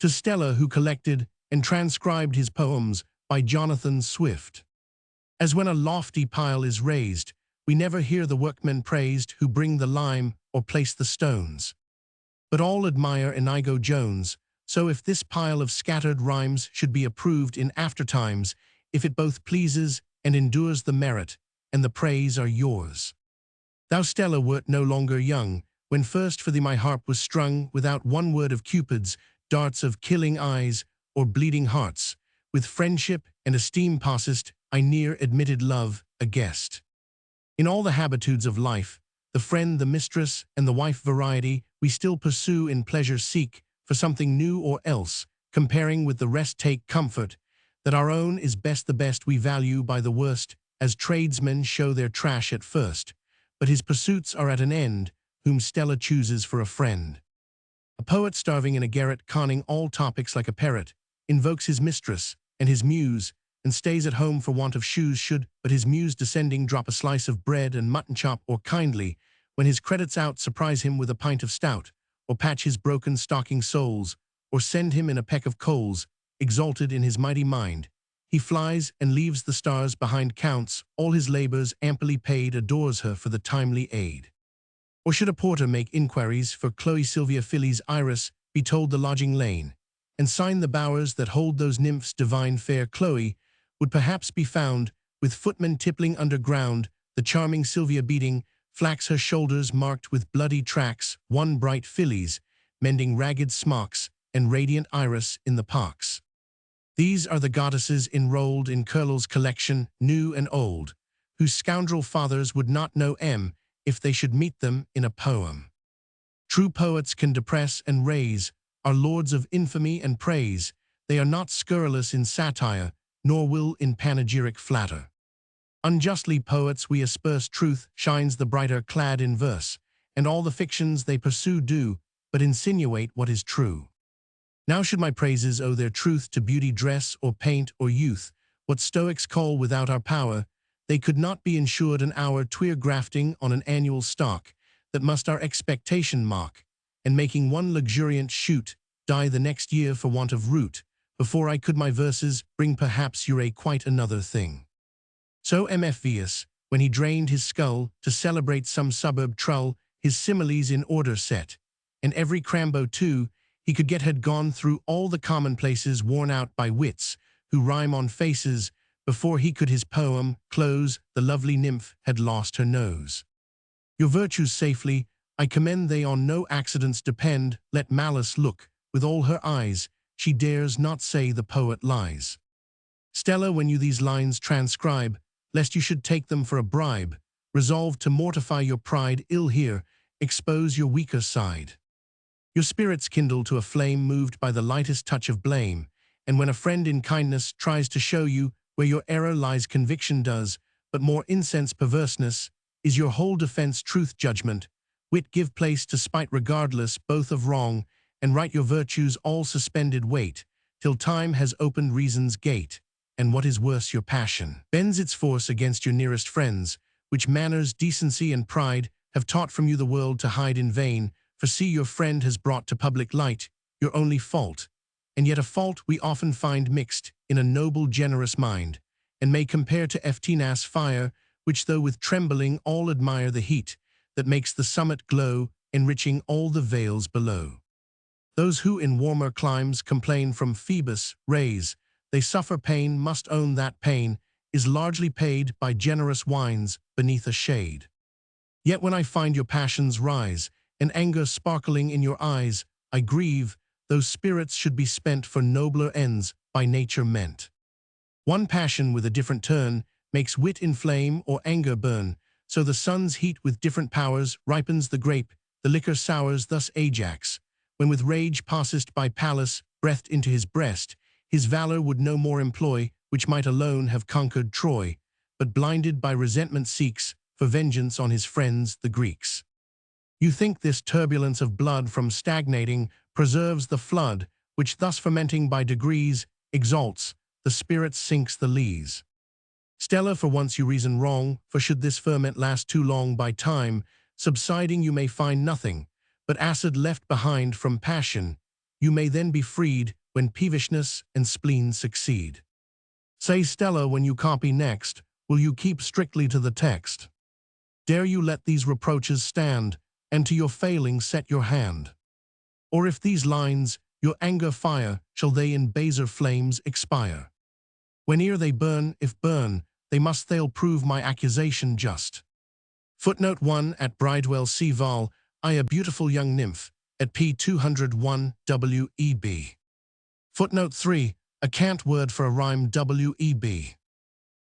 To Stella, who collected and transcribed his poems, by Jonathan Swift. As when a lofty pile is raised, we never hear the workmen praised who bring the lime or place the stones. But all admire Inigo Jones, so if this pile of scattered rhymes should be approved in aftertimes, if it both pleases and endures the merit, and the praise are yours. Thou, Stella, wert no longer young, when first for thee my harp was strung, without one word of Cupid's, darts of killing eyes, or bleeding hearts. With friendship and esteem passest, I near admitted love, a guest. In all the habitudes of life, the friend, the mistress, and the wife variety, we still pursue in pleasure seek for something new or else, comparing with the rest take comfort, that our own is best the best we value by the worst, as tradesmen show their trash at first, but his pursuits are at an end, whom Stella chooses for a friend. A poet starving in a garret, conning all topics like a parrot, invokes his mistress and his muse, and stays at home for want of shoes, should but his muse descending drop a slice of bread and mutton chop, or kindly, when his credit's out, surprise him with a pint of stout, or patch his broken stocking soles, or send him in a peck of coals, exalted in his mighty mind, he flies and leaves the stars behind, counts all his labors amply paid, adores her for the timely aid. Or should a porter make inquiries for Chloe, Sylvia, Phyllis, Iris, be told the lodging lane, and sign the bowers that hold those nymphs divine, fair Chloe would perhaps be found, with footmen tippling underground, the charming Sylvia beating flax, her shoulders marked with bloody tracks, one bright Phyllis mending ragged smocks, and radiant Iris in the pox. These are the goddesses enrolled in Curlow's collection, new and old, whose scoundrel fathers would not know if they should meet them in a poem. True poets can depress and raise, are lords of infamy and praise. They are not scurrilous in satire, nor will in panegyric flatter. Unjustly poets we asperse, truth shines the brighter clad in verse, and all the fictions they pursue do but insinuate what is true. Now should my praises owe their truth to beauty, dress, or paint, or youth, what Stoics call without our power, they could not be insured an hour twere grafting on an annual stock, that must our expectation mock, and making one luxuriant shoot, die the next year for want of root, before I could my verses bring perhaps you're quite another thing. So MFVS, when he drained his skull to celebrate some suburb trull, his similes in order set, and every crambo too, he could get had gone through all the commonplaces worn out by wits, who rhyme on faces, before he could his poem close, the lovely nymph had lost her nose. Your virtues safely, I commend, they on no accidents depend, let malice look, with all her eyes, she dares not say the poet lies. Stella, when you these lines transcribe, lest you should take them for a bribe, resolve to mortify your pride, ill here, expose your weaker side. Your spirits kindle to a flame moved by the lightest touch of blame, and when a friend in kindness tries to show you where your error lies, conviction does, but more incense perverseness, is your whole defense truth judgment, wit give place to spite regardless both of wrong, and right your virtues all suspended wait, till time has opened reason's gate, and what is worse your passion bends its force against your nearest friends, which manners, decency, and pride have taught from you the world to hide in vain, for see your friend has brought to public light your only fault, and yet a fault we often find mixed in a noble generous mind, and may compare to Ftina's fire, which though with trembling all admire the heat, that makes the summit glow, enriching all the vales below. Those who in warmer climes complain from Phoebus' rays, they suffer pain, must own that pain is largely paid by generous wines beneath a shade. Yet when I find your passions rise, and anger sparkling in your eyes, I grieve, those spirits should be spent for nobler ends by nature meant. One passion with a different turn makes wit inflame or anger burn, so the sun's heat with different powers ripens the grape, the liquor sours, thus Ajax, when with rage passest by Pallas, breathed into his breast, his valor would no more employ, which might alone have conquered Troy, but blinded by resentment seeks for vengeance on his friends the Greeks. You think this turbulence of blood from stagnating preserves the flood, which thus fermenting by degrees exalts, the spirit sinks the lees. Stella, for once you reason wrong, for should this ferment last too long, by time subsiding you may find nothing but acid left behind from passion, You may then be freed when peevishness and spleen succeed. Say Stella when you copy next, will you keep strictly to the text? Dare you let these reproaches stand, and to your failing set your hand? Or if these lines your anger fire, shall they in baser flames expire? Whene'er they burn, if burn, they'll prove my accusation just. Footnote 1 at Bridewell C. Vol. I a beautiful young nymph, at p. 201 W.E.B. Footnote 3, a cant word for a rhyme W.E.B.